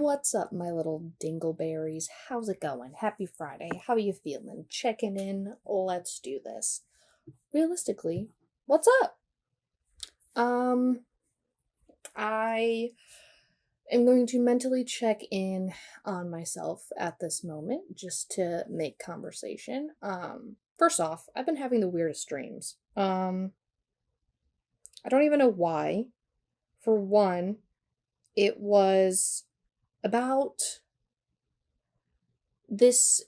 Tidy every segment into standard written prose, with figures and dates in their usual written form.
What's up, my little dingleberries? How's it going? Happy Friday. How are you feeling? Checking in. Let's do this. Realistically, what's up? Um, I am going to mentally check in on myself at this moment just to make conversation. First off, I've been having the weirdest dreams. I don't even know why. For one, it was about this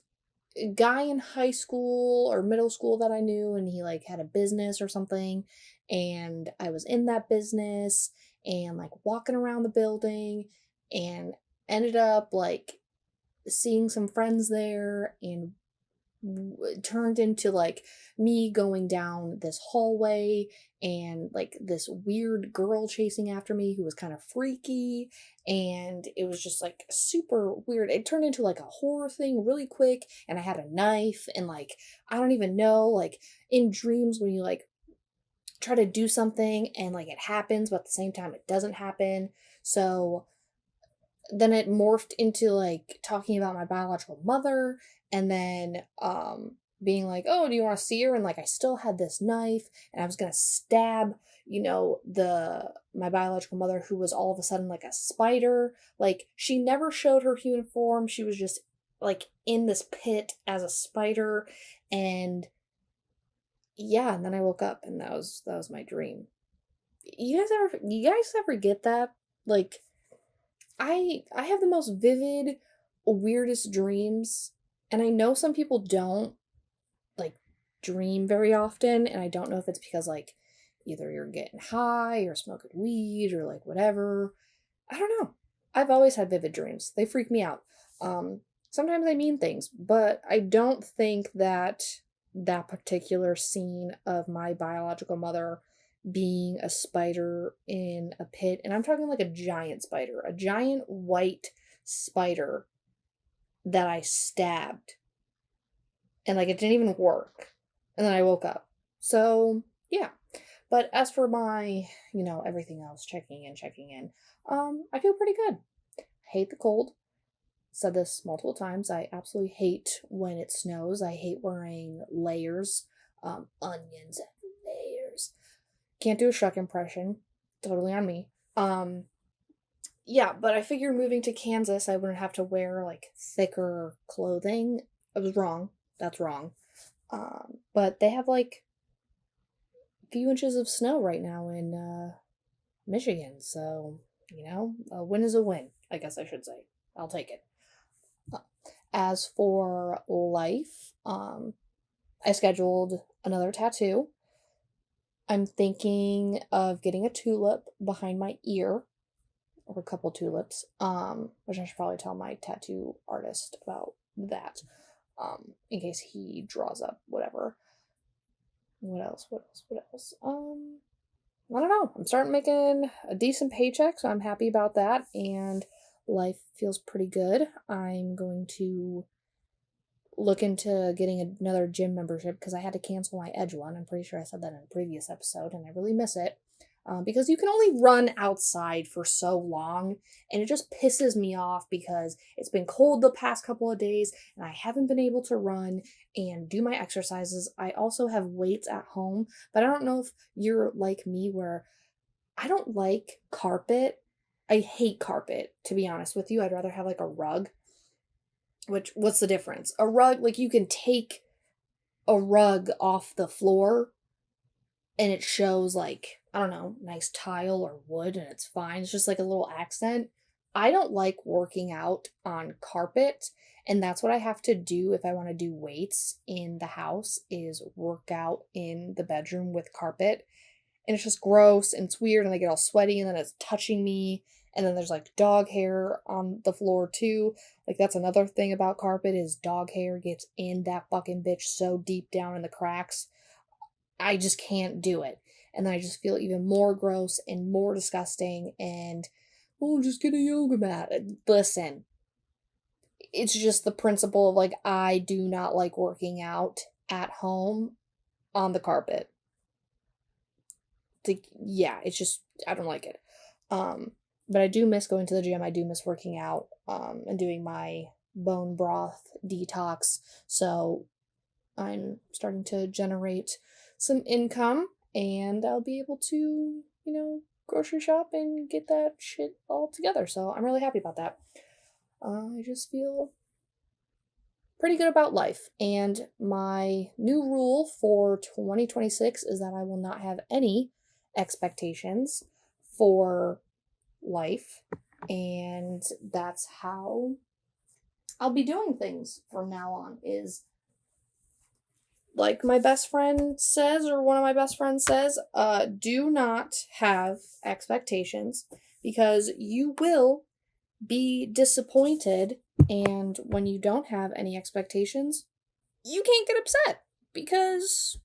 guy in high school or middle school that I knew, and he like had a business or something, and I was in that business and like walking around the building and ended up like seeing some friends there and it turned into like me going down this hallway and like this weird girl chasing after me who was kind of freaky, and it was just like super weird. It turned into like a horror thing really quick, and I had a knife, and like I don't even know, like in dreams when you like try to do something and like it happens but at the same time it doesn't happen. So then it morphed into like talking about my biological mother, and then being like, "Oh, do you want to see her?" And like I still had this knife and I was going to stab, the my biological mother, who was all of a sudden like a spider. Like she never showed her human form. She was just like in this pit as a spider. And yeah, and then I woke up and that was my dream. You guys ever get that? Like I have the most vivid, weirdest dreams, and I know some people don't like dream very often, and I don't know if it's because like either you're getting high or smoking weed or like whatever. I don't know. I've always had vivid dreams. They freak me out. Sometimes they mean things, but I don't think that that particular scene of my biological mother being a spider in a pit, and I'm talking like a giant spider, a giant white spider that I stabbed, and like it didn't even work. And then I woke up. So, yeah. But as for my, everything else, checking in, I feel pretty good. I hate the cold. Said this multiple times. I absolutely hate when it snows. I hate wearing layers, onions and layers. Can't do a Shrek impression. Totally on me. Yeah, but I figured moving to Kansas, I wouldn't have to wear like thicker clothing. I was wrong. That's wrong. But they have like a few inches of snow right now in Michigan, so a win is a win. I guess I should say. I'll take it. As for life, I scheduled another tattoo. I'm thinking of getting a tulip behind my ear, or a couple tulips, which I should probably tell my tattoo artist about that, in case he draws up whatever. What else? I don't know. I'm starting making a decent paycheck, so I'm happy about that, and life feels pretty good. I'm going to look into getting another gym membership because I had to cancel my Edge one. I'm pretty sure I said that in a previous episode, and I really miss it. Because you can only run outside for so long, and it just pisses me off because it's been cold the past couple of days and I haven't been able to run and do my exercises. I also have weights at home, but I don't know if you're like me where I don't like carpet. I hate carpet, to be honest with you. I'd rather have like a rug. What's the difference? A rug, like you can take a rug off the floor and it shows like, I don't know, nice tile or wood, and it's fine. It's just like a little accent. I don't like working out on carpet, and that's what I have to do if I want to do weights in the house, is work out in the bedroom with carpet. And it's just gross and it's weird, and I get all sweaty, and then it's touching me, and then there's like dog hair on the floor too. Like that's another thing about carpet, is dog hair gets in that fucking bitch so deep down in the cracks. I just can't do it. And then I just feel even more gross and more disgusting, and oh, just get a yoga mat. Listen, it's just the principle of like, I do not like working out at home on the carpet. Yeah, it's just, I don't like it. But I do miss going to the gym. I do miss working out, and doing my bone broth detox. So I'm starting to generate some income, and I'll be able to, grocery shop and get that shit all together. So I'm really happy about that. I just feel pretty good about life. And my new rule for 2026 is that I will not have any expectations for life. And that's how I'll be doing things from now on, is like my best friend says, or one of my best friends says, do not have expectations, because you will be disappointed. And when you don't have any expectations, you can't get upset because,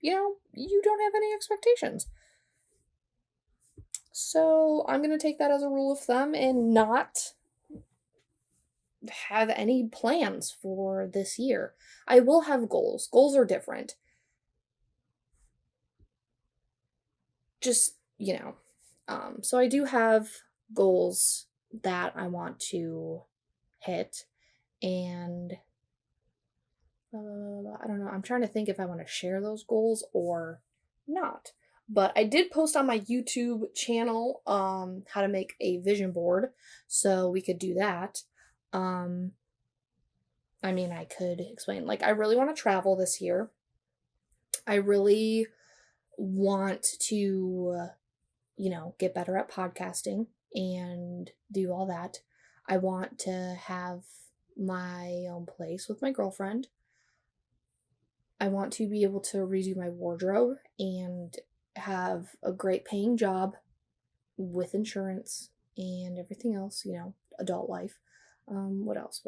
you don't have any expectations. So I'm going to take that as a rule of thumb and not have any plans for this year. I will have goals. Goals are different. Just, so I do have goals that I want to hit, and I don't know. I'm trying to think if I want to share those goals or not. But I did post on my YouTube channel how to make a vision board, so we could do that. I could explain. Like, I really want to travel this year. I really want to, get better at podcasting and do all that. I want to have my own place with my girlfriend. I want to be able to redo my wardrobe and have a great paying job with insurance and everything else, adult life. What else?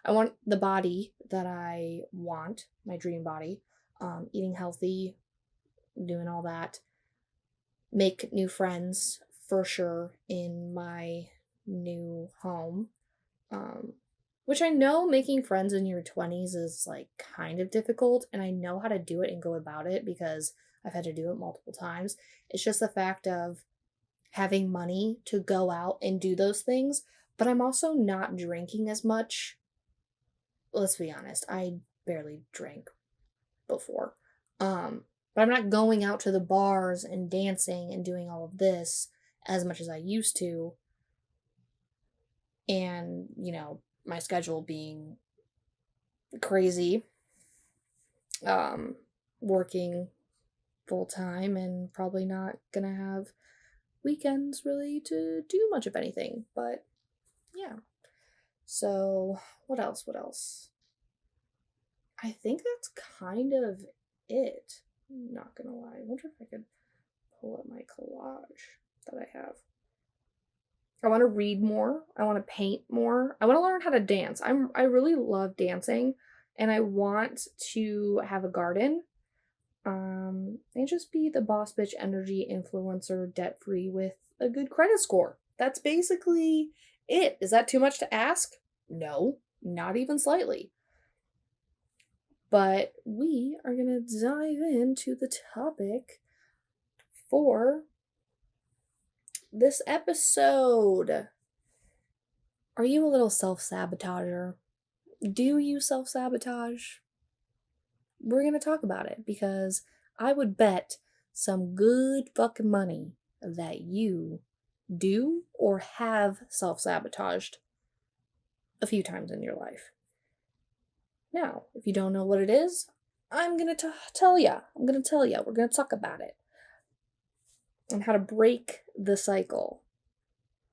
I want the body that I want, my dream body. Eating healthy, doing all that. Make new friends for sure in my new home. Which I know making friends in your 20s is like kind of difficult, and I know how to do it and go about it because I've had to do it multiple times. It's just the fact of having money to go out and do those things, but I'm also not drinking as much. Let's be honest, I barely drank before. But I'm not going out to the bars and dancing and doing all of this as much as I used to. And, my schedule being crazy, working full time and probably not gonna have weekends really to do much of anything. But yeah. So what else? I think that's kind of it. I'm not gonna lie. I wonder if I could pull up my collage that I have. I want to read more. I want to paint more. I want to learn how to dance. I really love dancing, and I want to have a garden. And just be the boss bitch energy influencer, debt free with a good credit score. That's basically it. Is that too much to ask? No, not even slightly. But we are gonna dive into the topic for this episode. Are you a little self-sabotager? Do you self-sabotage? We're going to talk about it because I would bet some good fucking money that you do or have self-sabotaged a few times in your life. Now, if you don't know what it is, I'm going to tell you. We're going to talk about it and how to break the cycle.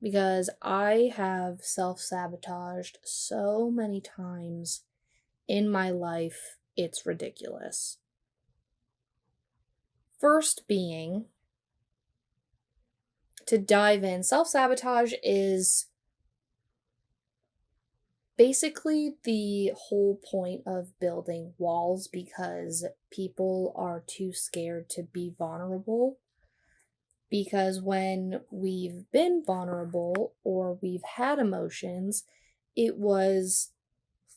Because I have self-sabotaged so many times in my life, it's ridiculous. First being, to dive in, self-sabotage is basically the whole point of building walls, because people are too scared to be vulnerable. Because when we've been vulnerable or we've had emotions, it was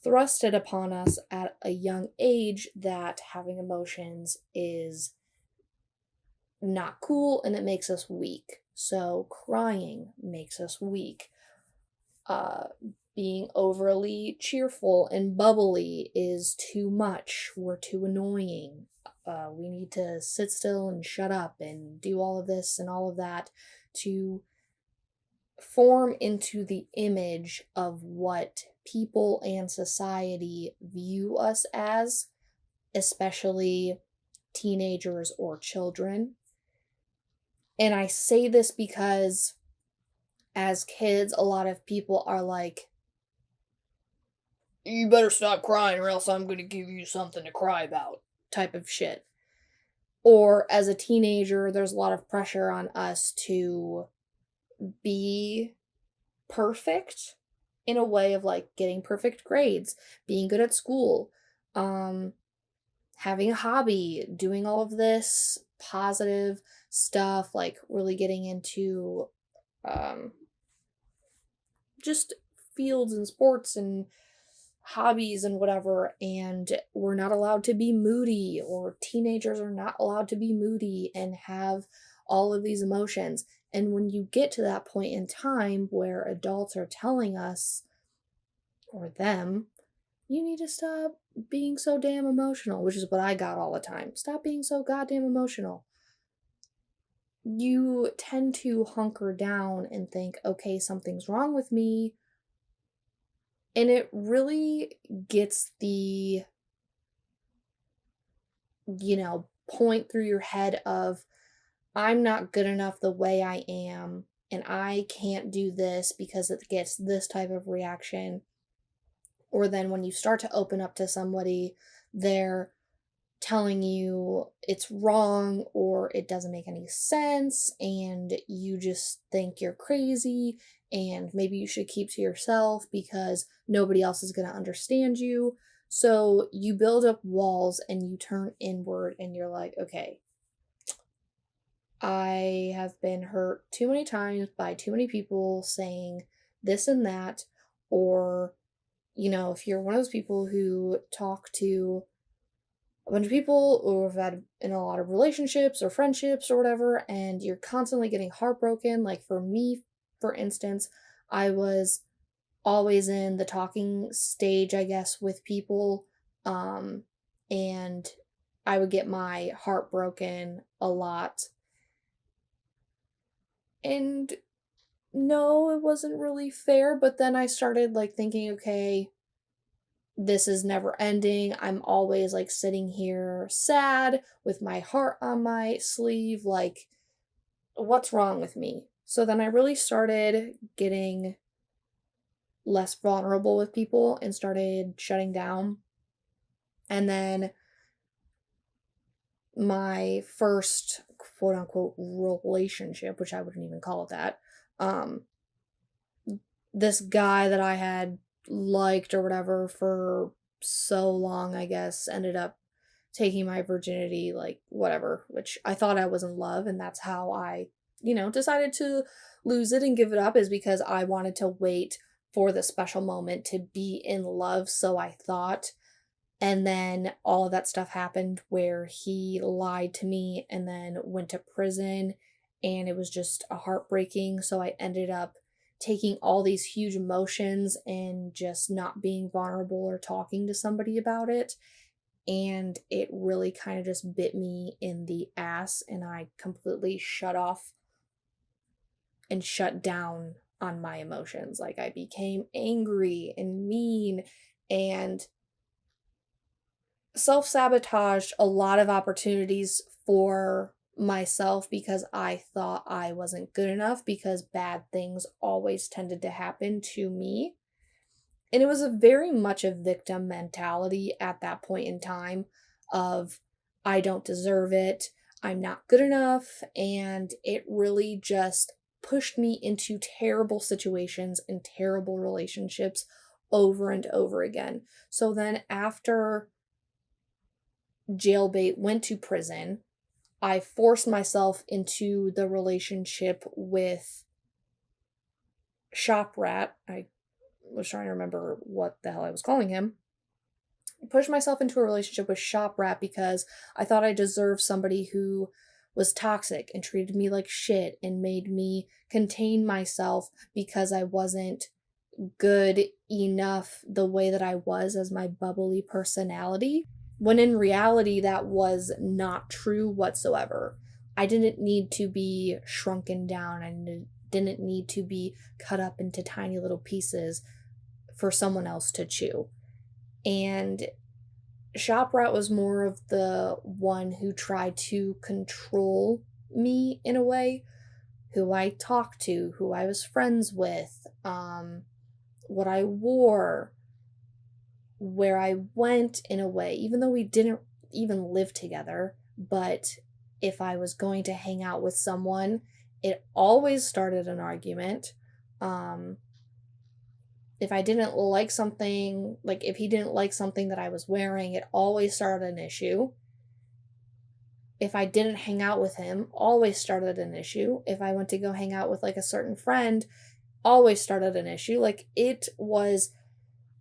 thrusted upon us at a young age that having emotions is not cool and it makes us weak. So crying makes us weak. Uh, Being overly cheerful and bubbly is too much. We're too annoying. We need to sit still and shut up and do all of this and all of that to form into the image of what people and society view us as, especially teenagers or children. And I say this because as kids, a lot of people are like, you better stop crying or else I'm going to give you something to cry about, type of shit. Or as a teenager, there's a lot of pressure on us to be perfect in a way of like getting perfect grades, being good at school, um, having a hobby, doing all of this positive stuff, like really getting into um, just fields and sports and hobbies and whatever. And we're not allowed to be moody, or teenagers are not allowed to be moody and have all of these emotions. And when you get to that point in time where adults are telling us, or them, you need to stop being so damn emotional, which is what I got all the time. Stop being so goddamn emotional. You tend to hunker down and think, okay, something's wrong with me. And it really gets the, point through your head of, I'm not good enough the way I am, and I can't do this because it gets this type of reaction. Or then when you start to open up to somebody, they're telling you it's wrong or it doesn't make any sense, and you just think you're crazy, and maybe you should keep to yourself because nobody else is going to understand you. So you build up walls and you turn inward, and you're like, okay, I have been hurt too many times by too many people saying this and that. Or, if you're one of those people who talk to a bunch of people or have had in a lot of relationships or friendships or whatever, and you're constantly getting heartbroken. Like for me, for instance, I was always in the talking stage, I guess, with people. And I would get my heart broken a lot. And no, it wasn't really fair. But then I started like thinking, okay, this is never ending. I'm always like sitting here sad with my heart on my sleeve. Like, what's wrong with me? So then I really started getting less vulnerable with people and started shutting down. And then my first quote unquote relationship, which I wouldn't even call it that, um, this guy that I had liked or whatever for so long, I guess, ended up taking my virginity, like whatever, which I thought I was in love, and that's how I, decided to lose it and give it up, is because I wanted to wait for the special moment to be in love, so I thought. And then all of that stuff happened where he lied to me and then went to prison, and it was just a heartbreaking. So I ended up taking all these huge emotions and just not being vulnerable or talking to somebody about it. And it really kind of just bit me in the ass, and I completely shut off and shut down on my emotions. Like I became angry and mean and self-sabotaged a lot of opportunities for myself because I thought I wasn't good enough, because bad things always tended to happen to me. And it was a very much a victim mentality at that point in time of, I don't deserve it, I'm not good enough, and it really just pushed me into terrible situations and terrible relationships over and over again. So then after jailbait went to prison, I forced myself into the relationship with Shop Rat. I was trying to remember what the hell I was calling him. I pushed myself into a relationship with Shop Rat because I thought I deserved somebody who was toxic and treated me like shit and made me contain myself because I wasn't good enough the way that I was as my bubbly personality, when in reality, that was not true whatsoever. I didn't need to be shrunken down. I didn't need to be cut up into tiny little pieces for someone else to chew. And Shop Rat was more of the one who tried to control me in a way, who I talked to, who I was friends with, what I wore, where I went in a way, even though we didn't even live together. But if I was going to hang out with someone, it always started an argument. If I didn't like something, like if he didn't like something that I was wearing, it always started an issue. If I didn't hang out with him, always started an issue. If I went to go hang out with like a certain friend, always started an issue. Like it was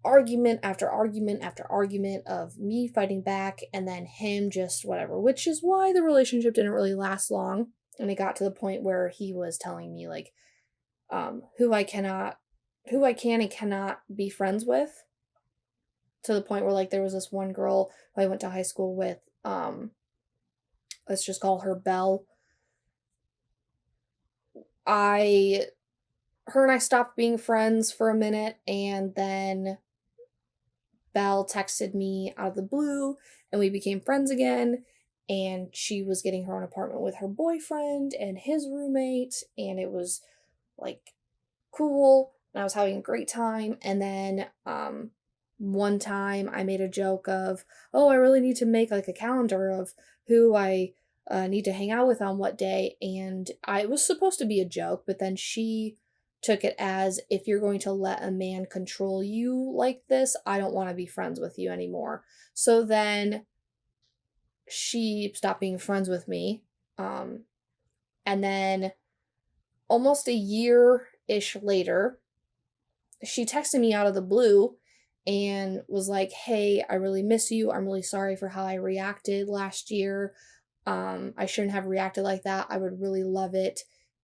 argument after argument after argument of me fighting back and then him just whatever, which is why the relationship didn't really last long. And it got to the point where he was telling me like who I can and cannot be friends with, to the point where like there was this one girl who I went to high school with, let's just call her Belle. Her and I stopped being friends for a minute, and then Belle texted me out of the blue and we became friends again. And she was getting her own apartment with her boyfriend and his roommate, and it was like cool. And I was having a great time. And then one time I made a joke of, oh, I really need to make like a calendar of who I need to hang out with on what day. And it was supposed to be a joke, but then she took it as, if you're going to let a man control you like this, I don't want to be friends with you anymore. So then she stopped being friends with me. And then almost a year-ish later, she texted me out of the blue and was like, hey, I really miss you. I'm really sorry for how I reacted last year. I shouldn't have reacted like that. I would really love it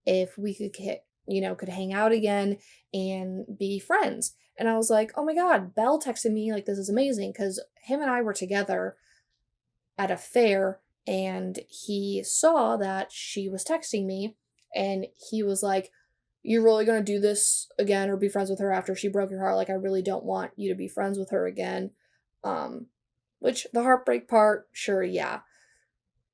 if we could hang out again and be friends. And I was like, oh my God, Belle texted me, like, this is amazing, because him and I were together at a fair and he saw that she was texting me and he was like, you're really gonna do this again or be friends with her after she broke your heart? Like, I really don't want you to be friends with her again. Which, the heartbreak part, sure, yeah.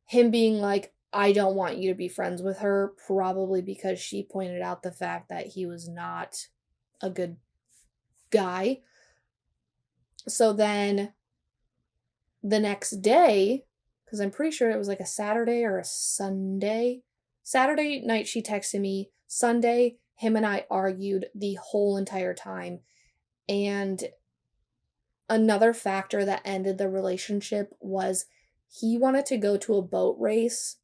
Him being like, I don't want you to be friends with her, probably because she pointed out the fact that he was not a good guy. So then the next day, because I'm pretty sure it was like a Saturday or a Sunday. Saturday night, she texted me. Sunday, him and I argued the whole entire time. And another factor that ended the relationship was he wanted to go to a boat race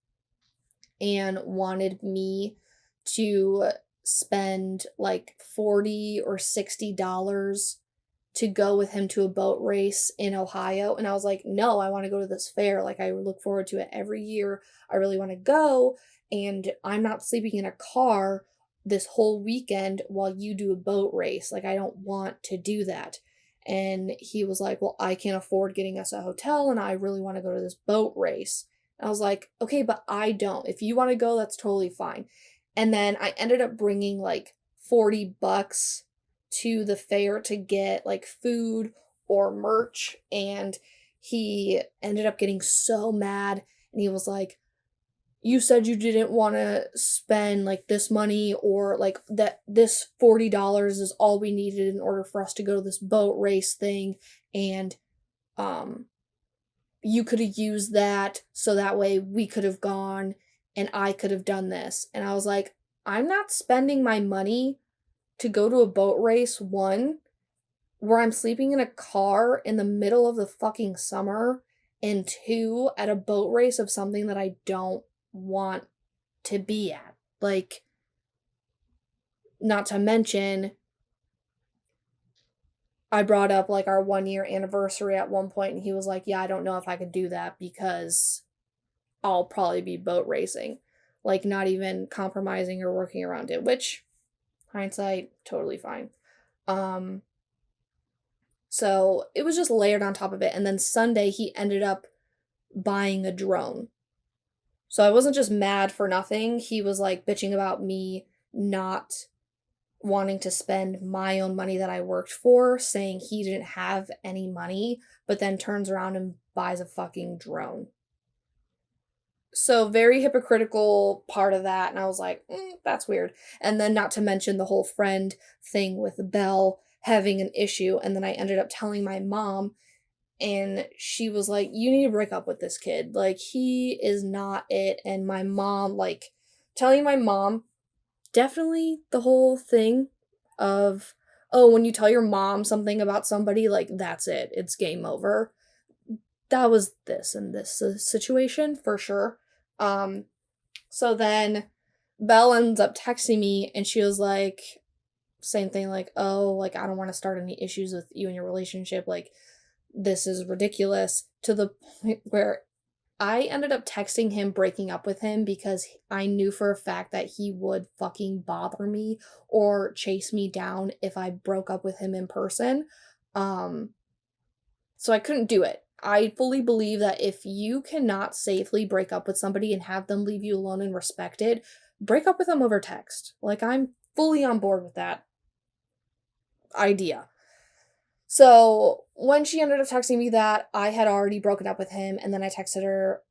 and wanted me to spend like $40 or $60 to go with him to a boat race in Ohio. And I was like, no, I want to go to this fair. Like, I look forward to it every year. I really want to go. And I'm not sleeping in a car this whole weekend while you do a boat race. Like, I don't want to do that. And he was like, well, I can't afford getting us a hotel and I really want to go to this boat race. And I was like, okay, but I don't. If you want to go, that's totally fine. And then I ended up bringing like $40 to the fair to get like food or merch, and he ended up getting so mad and he was like, you said you didn't want to spend like this money, or like that this $40 is all we needed in order for us to go to this boat race thing, and you could have used that so that way we could have gone and I could have done this. And I was like, I'm not spending my money to go to a boat race, one, where I'm sleeping in a car in the middle of the fucking summer, and two, at a boat race of something that I don't want to be at. Like, not to mention, I brought up like our 1 year anniversary at one point, and he was like, yeah, I don't know if I could do that because I'll probably be boat racing. Like, not even compromising or working around it, which, hindsight, totally fine. Um, so it was just layered on top of it. And then Sunday, he ended up buying a drone. So I wasn't just mad for nothing. He was like bitching about me not wanting to spend my own money that I worked for, saying he didn't have any money, but then turns around and buys a fucking drone. So very hypocritical part of that, and I was like, that's weird. And then not to mention the whole friend thing with Belle having an issue, and then I ended up telling my mom, and she was like, you need to break up with this kid. Like, he is not it. And my mom, like, telling my mom, definitely the whole thing of, oh, when you tell your mom something about somebody, like, that's it, it's game over. That was this in this situation for sure. So then Belle ends up texting me, and she was like, same thing, like, oh, like, I don't want to start any issues with you and your relationship, like, this is ridiculous, to the point where I ended up texting him breaking up with him because I knew for a fact that he would fucking bother me or chase me down if I broke up with him in person. So I couldn't do it. I fully believe that if you cannot safely break up with somebody and have them leave you alone and respected, break up with them over text. Like, I'm fully on board with that idea. So when she ended up texting me that, I had already broken up with him, and then I texted her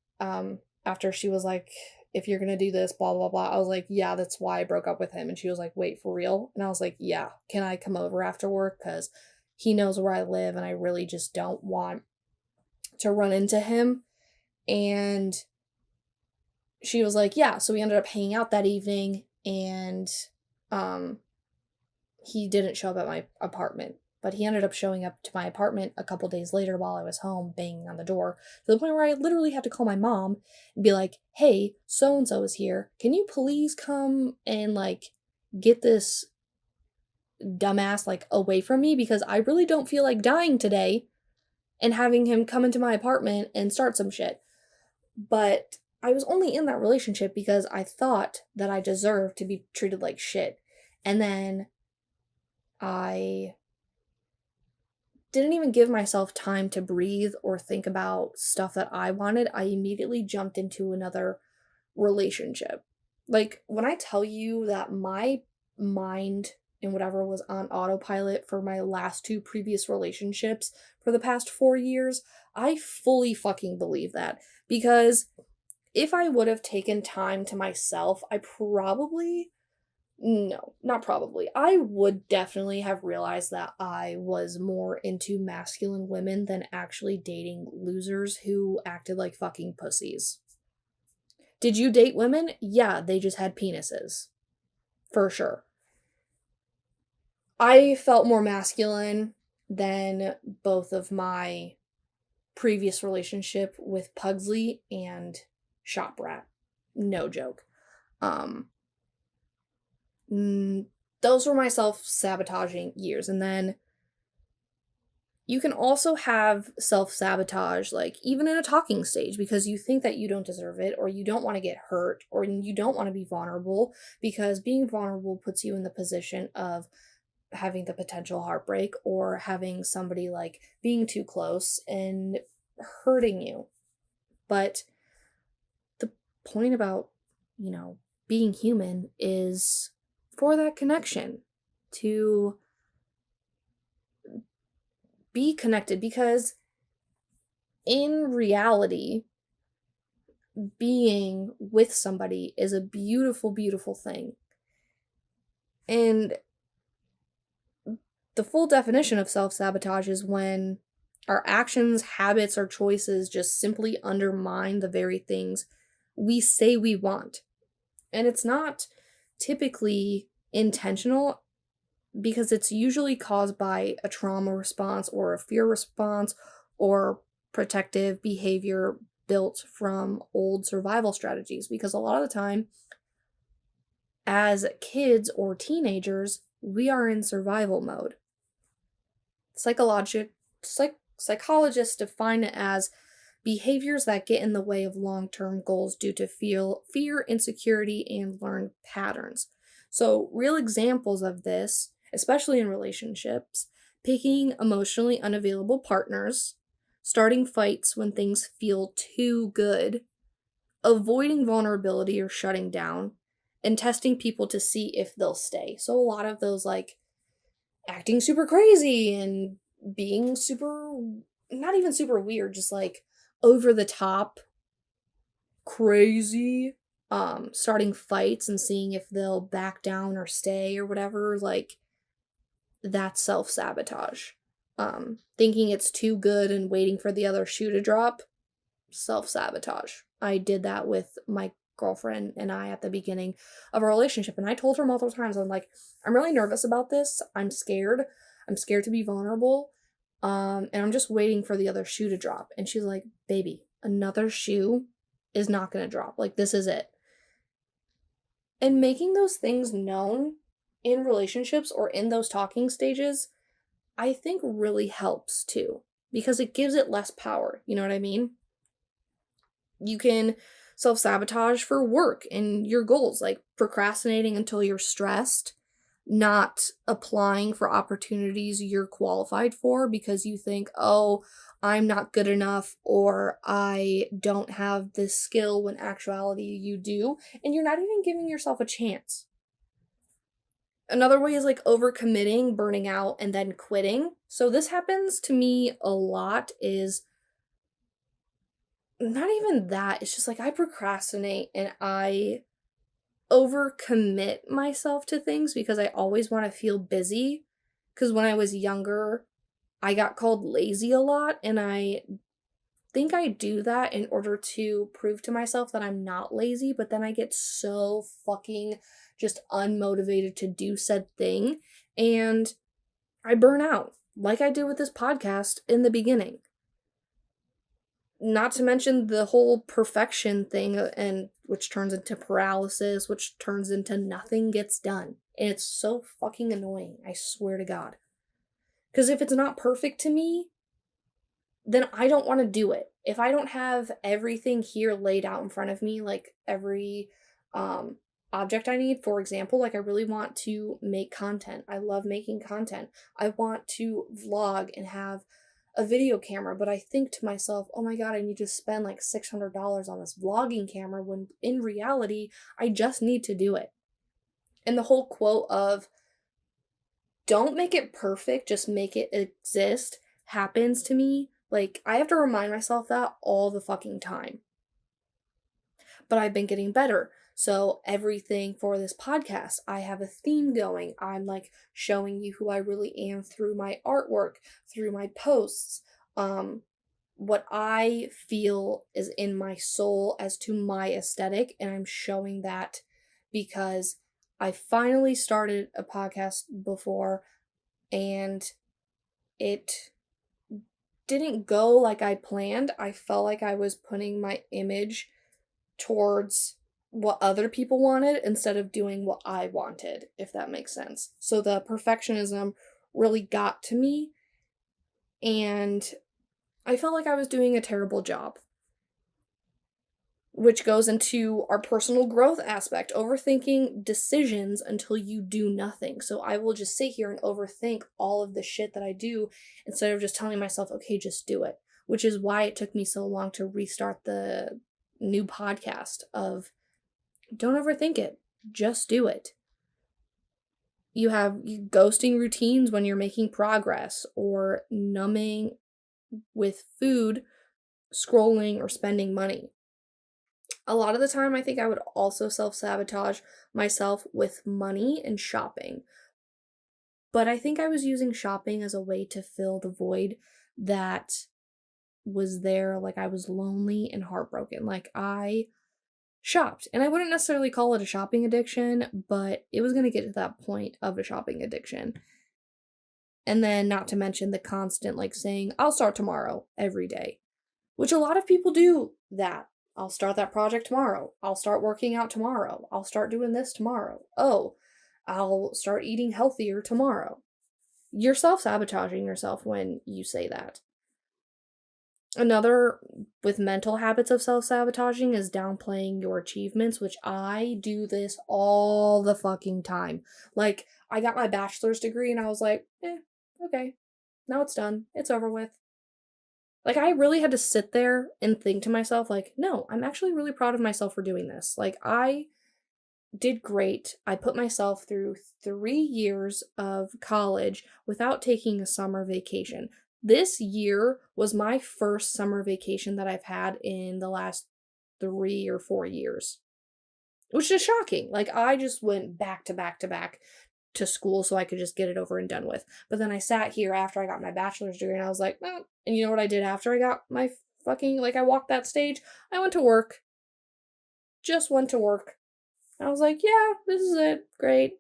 after she was like, if you're gonna do this, blah blah blah. I was like, yeah, that's why I broke up with him. And she was like, wait, for real? And I was like, yeah, can I come over after work? Because he knows where I live, and I really just don't want to run into him. And she was like, yeah. So we ended up hanging out that evening, and he didn't show up at my apartment, but he ended up showing up to my apartment a couple days later while I was home, banging on the door, to the point where I literally had to call my mom and be like, hey, so and so is here. Can you please come and, like, get this dumbass, like, away from me? Because I really don't feel like dying today and having him come into my apartment and start some shit. But I was only in that relationship because I thought that I deserved to be treated like shit. And then I didn't even give myself time to breathe or think about stuff that I wanted. I immediately jumped into another relationship. Like, when I tell you that my mind and whatever was on autopilot for my last two previous relationships for the past 4 years, I fully fucking believe that. Because if I would have taken time to myself, not probably. I would definitely have realized that I was more into masculine women than actually dating losers who acted like fucking pussies. Did you date women? Yeah, they just had penises. For sure. I felt more masculine than both of my previous relationship with Pugsley and Shop Rat. No joke. Those were my self-sabotaging years. And then you can also have self-sabotage, like, even in a talking stage, because you think that you don't deserve it, or you don't want to get hurt, or you don't want to be vulnerable, because being vulnerable puts you in the position of having the potential heartbreak, or having somebody, like, being too close and hurting you. But the point about, being human is for that connection, to be connected, because in reality, being with somebody is a beautiful, beautiful thing. And the full definition of self-sabotage is when our actions, habits, or choices just simply undermine the very things we say we want. And it's not typically intentional, because it's usually caused by a trauma response or a fear response or protective behavior built from old survival strategies. Because a lot of the time, as kids or teenagers, we are in survival mode. Psychologists define it as behaviors that get in the way of long-term goals due to fear, insecurity, and learned patterns. So, real examples of this, especially in relationships, picking emotionally unavailable partners, starting fights when things feel too good, avoiding vulnerability or shutting down, and testing people to see if they'll stay. So, a lot of those, like acting super crazy and being super, not even super weird, just like over the top crazy, starting fights and seeing if they'll back down or stay or whatever, like that's self-sabotage. Thinking it's too good and waiting for the other shoe to drop, self-sabotage. I did that with my girlfriend and I at the beginning of our relationship, and I told her multiple times, I'm like, I'm really nervous about this. I'm scared. I'm scared to be vulnerable. And I'm just waiting for the other shoe to drop. And she's like, baby, another shoe is not going to drop. Like, this is it. And making those things known in relationships or in those talking stages, I think really helps too, because it gives it less power. You know what I mean? You can self sabotage for work and your goals, like procrastinating until you're stressed, not applying for opportunities you're qualified for because you think, oh, I'm not good enough or I don't have this skill when actuality you do, and you're not even giving yourself a chance. Another way is like overcommitting, burning out, and then quitting. So this happens to me a lot is not even that. It's just like I procrastinate and I overcommit myself to things because I always want to feel busy. Because when I was younger, I got called lazy a lot, and I think I do that in order to prove to myself that I'm not lazy, but then I get so fucking just unmotivated to do said thing, and I burn out, like I did with this podcast in the beginning. Not to mention the whole perfection thing, and which turns into paralysis, which turns into nothing gets done. And it's so fucking annoying, I swear to God. Because if it's not perfect to me, then I don't want to do it. If I don't have everything here laid out in front of me, like every object I need, for example, like I really want to make content. I love making content. I want to vlog and have a video camera, but I think to myself, oh my God, I need to spend like $600 on this vlogging camera when in reality, I just need to do it. And the whole quote of, don't make it perfect, just make it exist, happens to me. Like, I have to remind myself that all the fucking time. But I've been getting better. So everything for this podcast, I have a theme going. I'm like showing you who I really am through my artwork, through my posts, what I feel is in my soul as to my aesthetic, and I'm showing that because I finally started a podcast before and it didn't go like I planned. I felt like I was putting my image towards what other people wanted instead of doing what I wanted, if that makes sense. So the perfectionism really got to me, and I felt like I was doing a terrible job. Which goes into our personal growth aspect, overthinking decisions until you do nothing. So I will just sit here and overthink all of the shit that I do instead of just telling myself, okay, just do it. Which is why it took me so long to restart the new podcast of don't overthink it, just do it. You have ghosting routines when you're making progress, or numbing with food, scrolling, or spending money. A lot of the time, I think I would also self-sabotage myself with money and shopping. But I think I was using shopping as a way to fill the void that was there. Like, I was lonely and heartbroken. Like, I shopped, and I wouldn't necessarily call it a shopping addiction, but it was going to get to that point of a shopping addiction. And then, not to mention the constant, like, saying, I'll start tomorrow every day, which a lot of people do that. I'll start that project tomorrow. I'll start working out tomorrow. I'll start doing this tomorrow. Oh, I'll start eating healthier tomorrow. You're self-sabotaging yourself when you say that. Another with mental habits of self-sabotaging is downplaying your achievements, which I do this all the fucking time. Like, I got my bachelor's degree and I was like, okay, now it's done. It's over with. Like, I really had to sit there and think to myself, like, no, I'm actually really proud of myself for doing this. Like, I did great. I put myself through 3 years of college without taking a summer vacation. This year was my first summer vacation that I've had in the last 3 or 4 years, which is shocking. Like, I just went back to back to back to school so I could just get it over and done with. But then I sat here after I got my bachelor's degree and I was like, well, and you know what I did after I got my fucking, like, I walked that stage? I went to work. Just went to work. I was like, yeah, this is it. Great.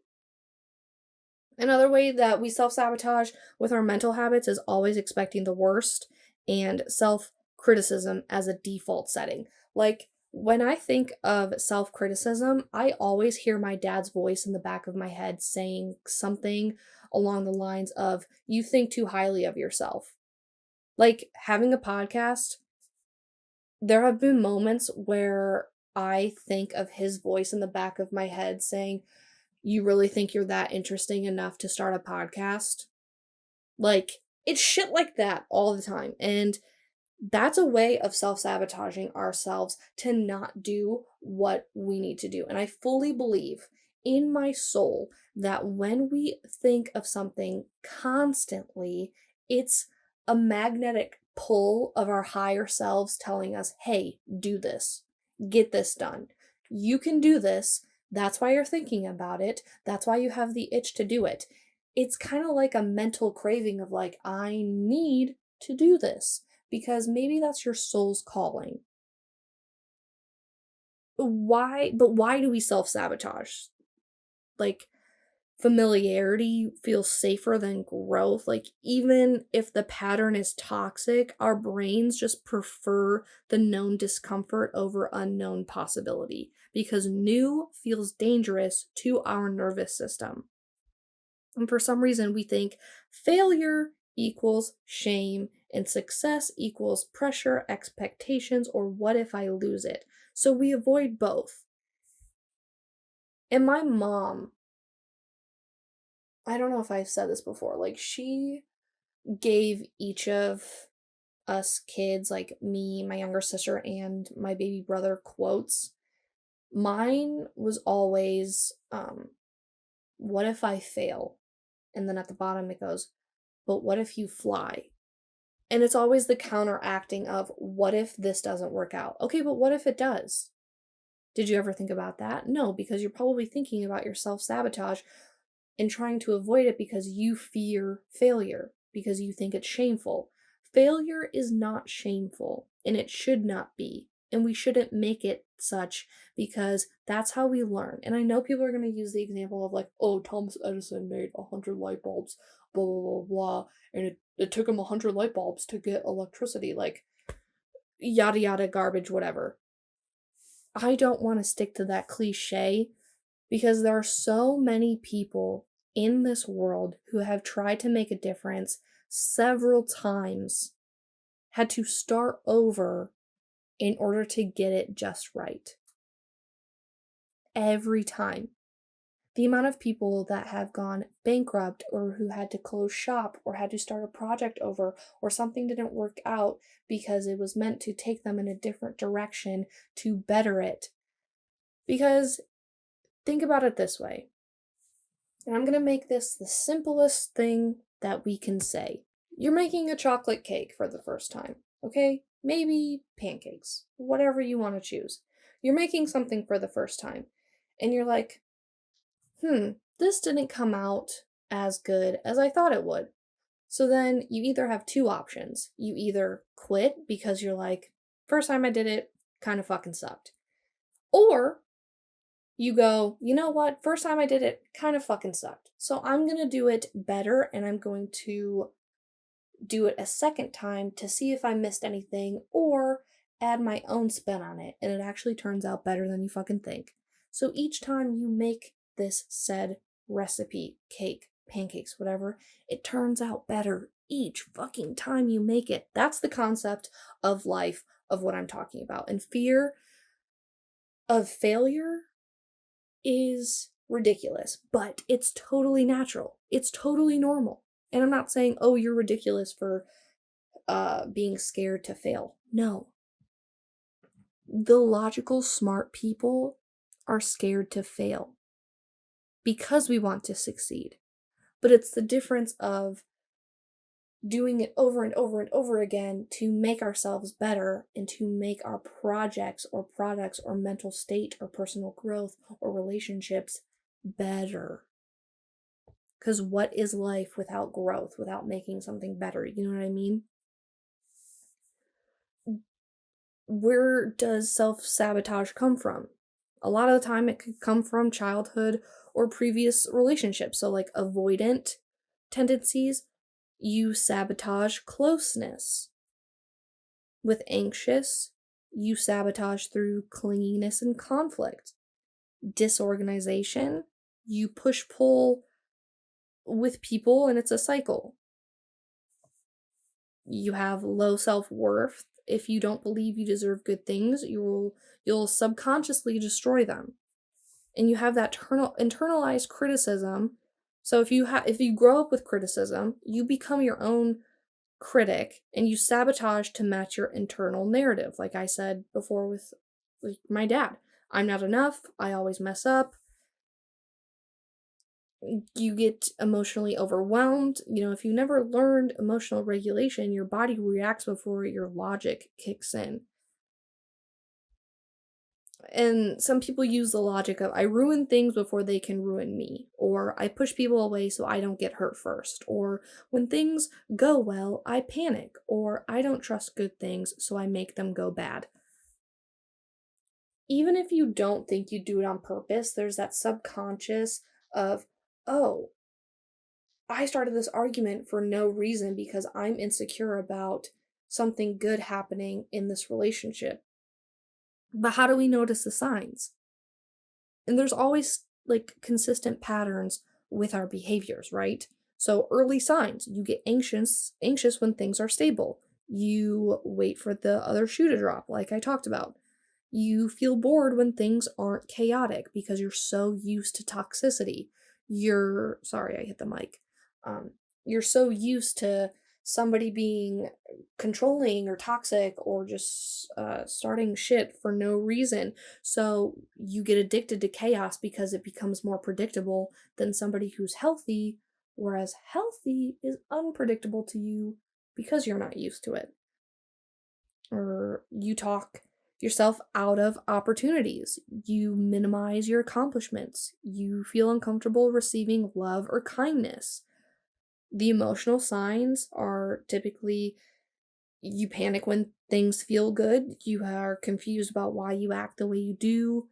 Another way that we self sabotage with our mental habits is always expecting the worst and self criticism as a default setting. Like, when I think of self criticism, I always hear my dad's voice in the back of my head saying something along the lines of, you think too highly of yourself. Like, having a podcast, there have been moments where I think of his voice in the back of my head saying, you really think you're that interesting enough to start a podcast? Like, it's shit like that all the time. And that's a way of self sabotaging ourselves to not do what we need to do. And I fully believe in my soul that when we think of something constantly, it's a magnetic pull of our higher selves telling us, hey, do this, get this done. You can do this. That's why you're thinking about it. That's why you have the itch to do it. It's kind of like a mental craving of, like, I need to do this because maybe that's your soul's calling. Why do we self-sabotage? Like, familiarity feels safer than growth. Like, even if the pattern is toxic, our brains just prefer the known discomfort over unknown possibility because new feels dangerous to our nervous system. And for some reason, we think failure equals shame and success equals pressure, expectations, or what if I lose it? So we avoid both. And my mom, I don't know if I've said this before, like, she gave each of us kids, like me, my younger sister, and my baby brother, quotes. Mine was always, what if I fail? And then at the bottom it goes, but what if you fly? And it's always the counteracting of, what if this doesn't work out? Okay, but what if it does? Did you ever think about that? No, because you're probably thinking about your self sabotage and trying to avoid it because you fear failure, because you think it's shameful. Failure is not shameful, and it should not be. And we shouldn't make it such because that's how we learn. And I know people are going to use the example of, like, oh, Thomas Edison made 100 light bulbs, blah, blah, blah, blah, and it took him 100 light bulbs to get electricity, like, yada, yada, garbage, whatever. I don't want to stick to that cliche because there are so many people in this world who have tried to make a difference several times, had to start over in order to get it just right. Every time. The amount of people that have gone bankrupt or who had to close shop or had to start a project over or something didn't work out because it was meant to take them in a different direction to better it. Because think about it this way. And I'm going to make this the simplest thing that we can say. You're making a chocolate cake for the first time, okay? Maybe pancakes, whatever you want to choose. You're making something for the first time, and you're like, this didn't come out as good as I thought it would. So then you either have two options. You either quit because you're like, first time I did it, kind of fucking sucked. Or you go, you know what? First time I did it, kind of fucking sucked. So I'm going to do it better and I'm going to do it a second time to see if I missed anything or add my own spin on it. And it actually turns out better than you fucking think. So each time you make this said recipe, cake, pancakes, whatever, it turns out better each fucking time you make it. That's the concept of life, of what I'm talking about. And fear of failure is ridiculous, but it's totally natural. It's totally normal. And I'm not saying, oh, you're ridiculous for being scared to fail. No. The logical, smart people are scared to fail because we want to succeed. But it's the difference of doing it over and over and over again to make ourselves better and to make our projects or products or mental state or personal growth or relationships better. Because what is life without growth, without making something better? You know what I mean? Where does self-sabotage come from? A lot of the time it could come from childhood or previous relationships. So, like avoidant tendencies, you sabotage closeness. With anxious, you sabotage through clinginess and conflict. Disorganization, you push pull with people and it's a cycle. You have low self-worth. If you don't believe you deserve good things, you'll subconsciously destroy them. And you have that internalized criticism. So if you grow up with criticism, you become your own critic and you sabotage to match your internal narrative. Like I said before with my dad, I'm not enough, I always mess up. You get emotionally overwhelmed. If you never learned emotional regulation, your body reacts before your logic kicks in. And some people use the logic of, I ruin things before they can ruin me, or I push people away so I don't get hurt first, or when things go well, I panic, or I don't trust good things so I make them go bad. Even if you don't think you do it on purpose, there's that subconscious of, oh, I started this argument for no reason because I'm insecure about something good happening in this relationship. But how do we notice the signs? And there's always like consistent patterns with our behaviors, right? So early signs, you get anxious when things are stable. You wait for the other shoe to drop, like I talked about. You feel bored when things aren't chaotic because you're so used to toxicity. Sorry, I hit the mic. You're so used to somebody being controlling or toxic or just starting shit for no reason. So you get addicted to chaos because it becomes more predictable than somebody who's healthy, whereas healthy is unpredictable to you because you're not used to it. Or you talk yourself out of opportunities. You minimize your accomplishments. You feel uncomfortable receiving love or kindness. The emotional signs are typically you panic when things feel good. You are confused about why you act the way you do.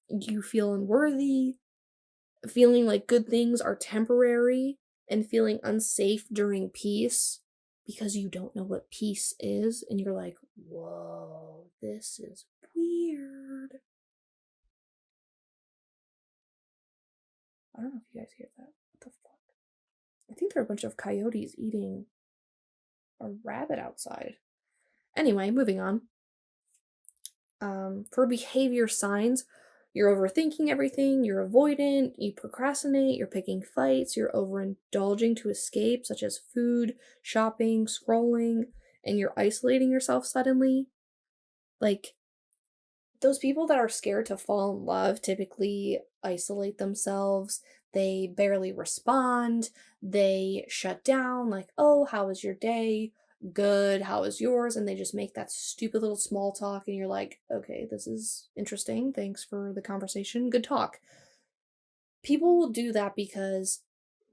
You feel unworthy. Feeling like good things are temporary and feeling unsafe during peace because you don't know what peace is. And you're like, whoa, this is weird. I don't know if you guys hear that. What the fuck? I think there are a bunch of coyotes eating a rabbit outside. Anyway, moving on. For behavior signs, you're overthinking everything, you're avoidant, you procrastinate, you're picking fights, you're overindulging to escape, such as food, shopping, scrolling, and you're isolating yourself suddenly. Like, those people that are scared to fall in love typically isolate themselves. They barely respond. They shut down, like, oh, how was your day? Good, how was yours? And they just make that stupid little small talk, and you're like, okay, this is interesting. Thanks for the conversation. Good talk. People will do that because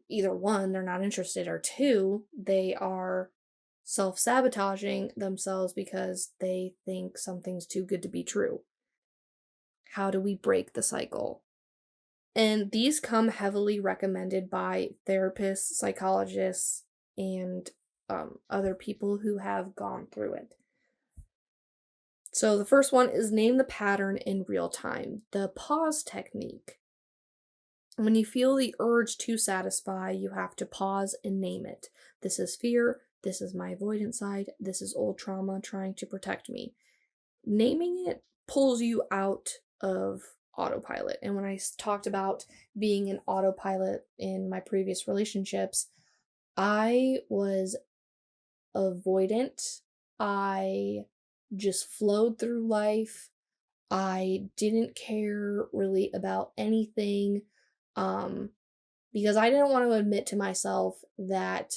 either one, they're not interested, or two, they are self sabotaging themselves because they think something's too good to be true. How do we break the cycle? And these come heavily recommended by therapists, psychologists, and other people who have gone through it. So the first one is name the pattern in real time, the pause technique. When you feel the urge to satisfy, you have to pause and name it. This is fear, This is my avoidance side. This is old trauma trying to protect me. Naming it pulls you out of autopilot. And when I talked about being an autopilot in my previous relationships, I was avoidant. I just flowed through life. I didn't care really about anything because I didn't want to admit to myself that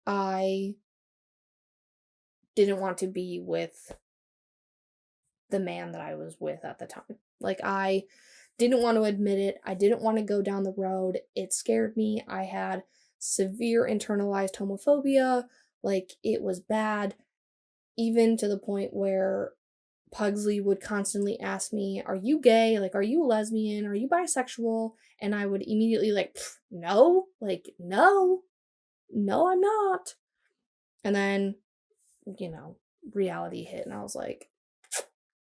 I didn't want to be with the man that I was with at the time. Like, I didn't want to admit it. I didn't want to go down the road. It scared me. I had severe internalized homophobia. Like, it was bad, even to the point where Pugsley would constantly ask me, "Are you gay? Like, are you a lesbian? Are you bisexual?" And I would immediately, like, no, like, no, I'm not. And then, reality hit, and I was like,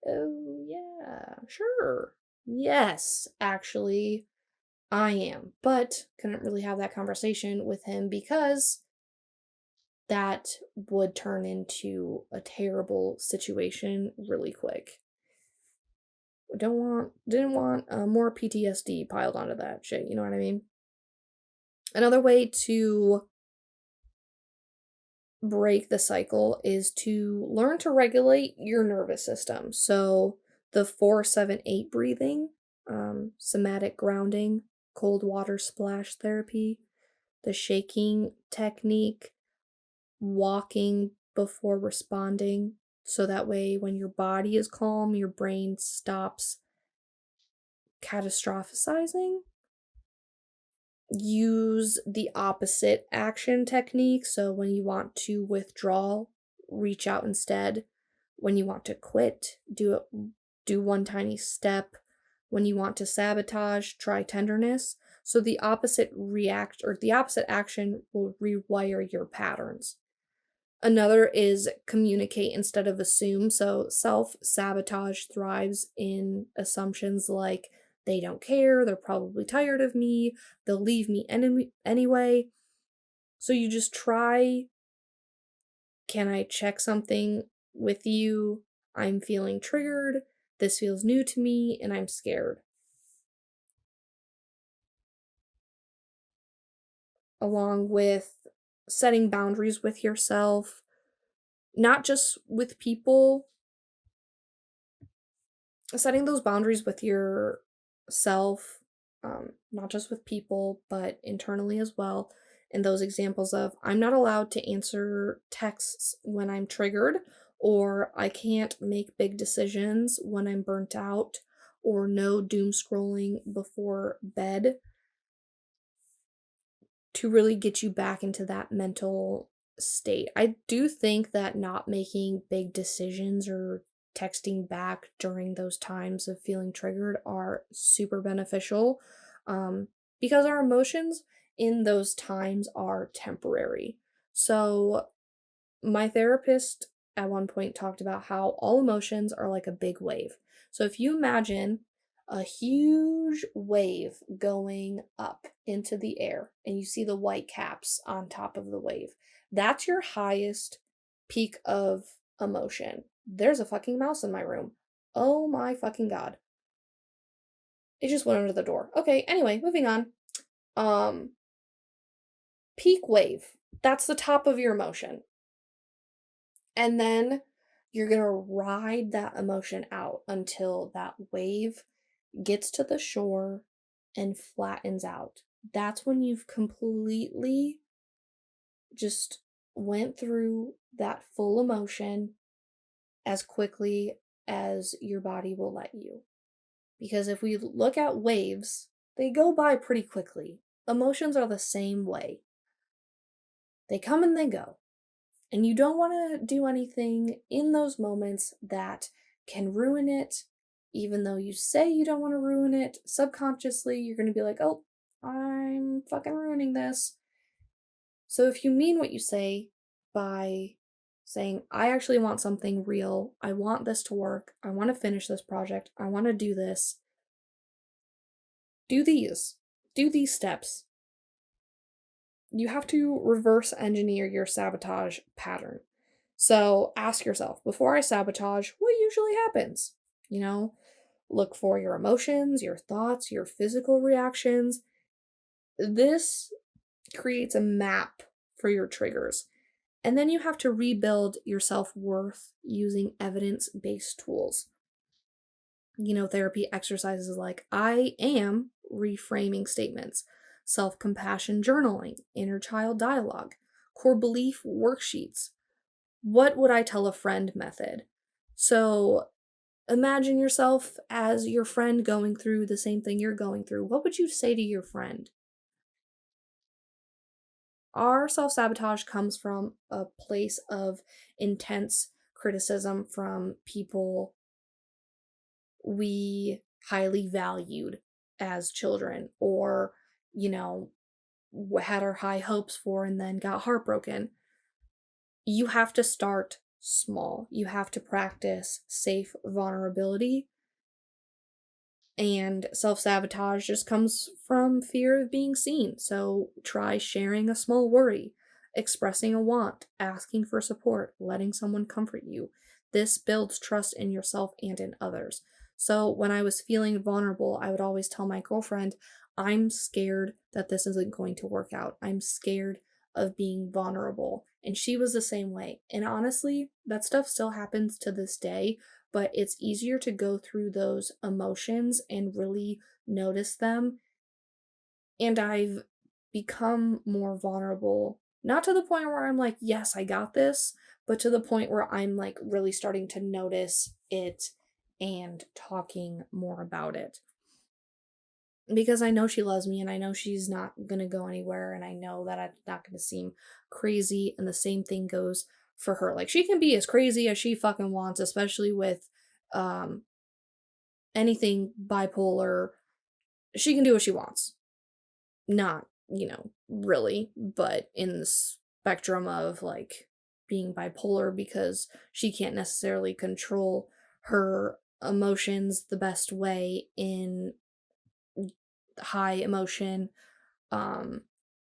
oh, yeah, sure. Yes, actually, I am. But couldn't really have that conversation with him because that would turn into a terrible situation really quick. Didn't want more PTSD piled onto that shit, you know what I mean? Another way to break the cycle is to learn to regulate your nervous system. So the 4-7-8 breathing, somatic grounding, cold water splash therapy, the shaking technique, walking before responding. So that way, when your body is calm, your brain stops catastrophizing. Use the opposite action technique. So when you want to withdraw, reach out instead. When you want to quit, do one tiny step. When you want to sabotage, try tenderness. So the opposite action will rewire your patterns. Another is communicate instead of assume. So self-sabotage thrives in assumptions like they don't care, they're probably tired of me, they'll leave me anyway. So you just try, can I check something with you? I'm feeling triggered. This feels new to me and I'm scared. Along with setting boundaries with yourself, not just with people, setting those boundaries with yourself, not just with people, but internally as well. And those examples of, I'm not allowed to answer texts when I'm triggered, or I can't make big decisions when I'm burnt out, or no doom scrolling before bed, to really get you back into that mental state. I do think that not making big decisions or texting back during those times of feeling triggered are super beneficial, because our emotions in those times are temporary. So my therapist at one point talked about how all emotions are like a big wave. So if you imagine a huge wave going up into the air and you see the white caps on top of the wave, that's your highest peak of emotion. There's a fucking mouse in my room. Oh my fucking god. It just went under the door. Okay, anyway, moving on. Um Peak wave. That's the top of your emotion. And then you're going to ride that emotion out until that wave gets to the shore and flattens out. That's when you've completely just went through that full emotion as quickly as your body will let you. Because if we look at waves, they go by pretty quickly. Emotions are the same way. They come and they go. And you don't want to do anything in those moments that can ruin it. Even though you say you don't want to ruin it, subconsciously you're going to be like, oh, I'm fucking ruining this. So if you mean what you say by saying, I actually want something real, I want this to work, I want to finish this project, I want to do this, do these steps. you have to reverse engineer your sabotage pattern. So ask yourself, before I sabotage, what usually happens? You know, look for your emotions, your thoughts, your physical reactions. This creates a map for your triggers. And then you have to rebuild your self worth using evidence based tools. Therapy exercises like I am reframing statements, self compassion journaling, inner child dialogue, core belief worksheets. What would I tell a friend method? So imagine yourself as your friend going through the same thing you're going through. What would you say to your friend? Our self sabotage comes from a place of intense criticism from people we highly valued as children, or, you know, had our high hopes for and then got heartbroken. You have to start small. You have to practice safe vulnerability. And self sabotage just comes from fear of being seen. So try sharing a small worry, expressing a want, asking for support, letting someone comfort you. This builds trust in yourself and in others. So when I was feeling vulnerable, I would always tell my girlfriend, I'm scared that this isn't going to work out. I'm scared of being vulnerable. And she was the same way. And honestly, that stuff still happens to this day, but it's easier to go through those emotions and really notice them. And I've become more vulnerable, not to the point where I'm like, yes, I got this, but to the point where I'm like really starting to notice it and talking more about it. Because I know she loves me and I know she's not going to go anywhere and I know that I'm not going to seem crazy. And the same thing goes for her. Like, she can be as crazy as she fucking wants, especially with um anything bipolar. She can do what she wants. Not, really, but in the spectrum of like being bipolar, because she can't necessarily control her emotions the best way in high emotion um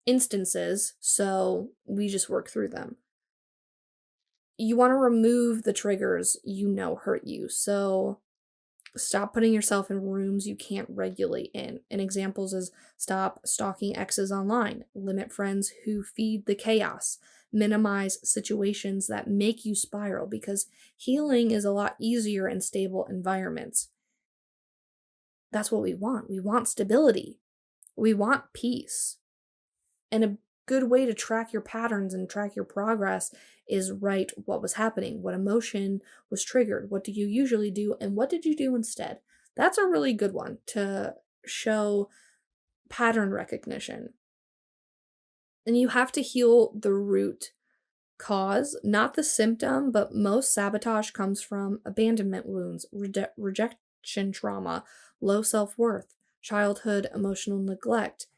instances, so we just work through them. You want to remove the triggers hurt you. So stop putting yourself in rooms you can't regulate in. And examples is stop stalking exes online, limit friends who feed the chaos, minimize situations that make you spiral, because healing is a lot easier in stable environments. That's what we want. We want stability. We want peace. And a good way to track your patterns and track your progress is write what was happening, what emotion was triggered, what do you usually do, and what did you do instead. That's a really good one to show pattern recognition. And you have to heal the root cause, not the symptom, but most sabotage comes from abandonment wounds, rejection trauma, low self worth, childhood emotional neglect.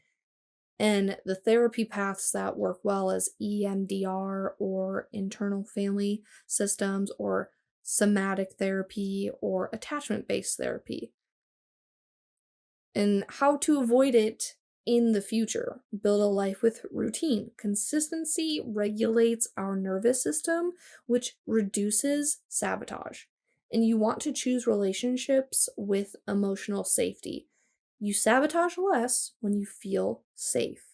And the therapy paths that work well as EMDR or internal family systems or somatic therapy or attachment based therapy. And how to avoid it in the future. Build a life with routine. Consistency regulates our nervous system, which reduces sabotage. And you want to choose relationships with emotional safety. You sabotage less when you feel safe.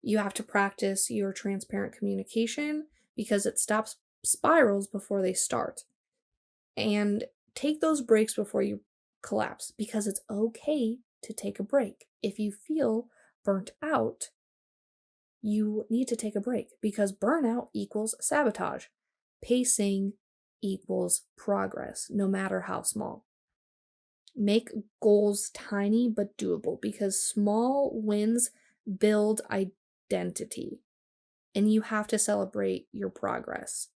You have to practice your transparent communication because it stops spirals before they start. And take those breaks before you collapse, because it's okay to take a break. If you feel burnt out, you need to take a break, because burnout equals sabotage. Pacing equals progress, no matter how small. Make goals tiny but doable, because small wins build identity, and you have to celebrate your progress.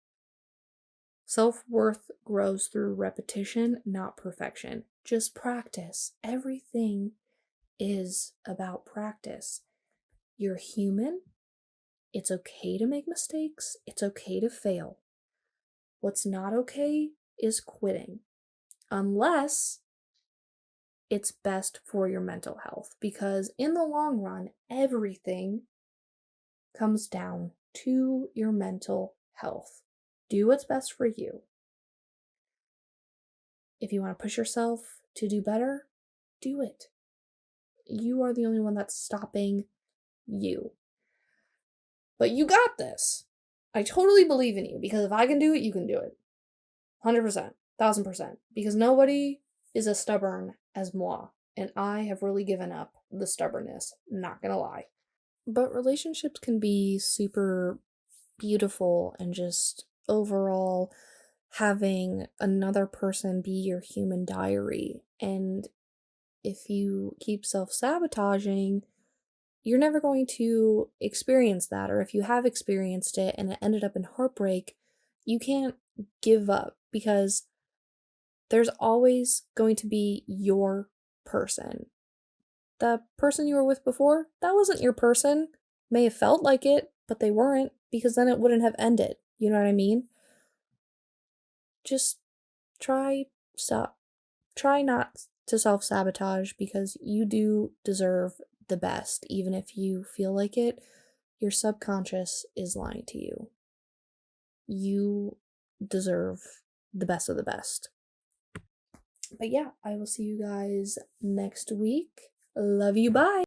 Self worth grows through repetition, not perfection. Just practice. Everything is about practice. You're human. It's okay to make mistakes. It's okay to fail. What's not okay is quitting, unless it's best for your mental health, because in the long run, everything comes down to your mental health. Do what's best for you. If you want to push yourself to do better, do it. You are the only one that's stopping you. But you got this. I totally believe in you, because if I can do it, you can do it. 100%, 1000%. Because nobody is as stubborn as moi. And I have really given up the stubbornness, not gonna lie. But relationships can be super beautiful, and just overall having another person be your human diary. And if you keep self-sabotaging, you're never going to experience that. Or if you have experienced it and it ended up in heartbreak, you can't give up, because there's always going to be your person. The person you were with before, that wasn't your person. May have felt like it, but they weren't, because then it wouldn't have ended. You know what I mean? Just try not to self-sabotage, because you do deserve the best. Even if you feel like it, your subconscious is lying to you. You deserve the best of the best. But yeah, I will see you guys next week. Love you, bye!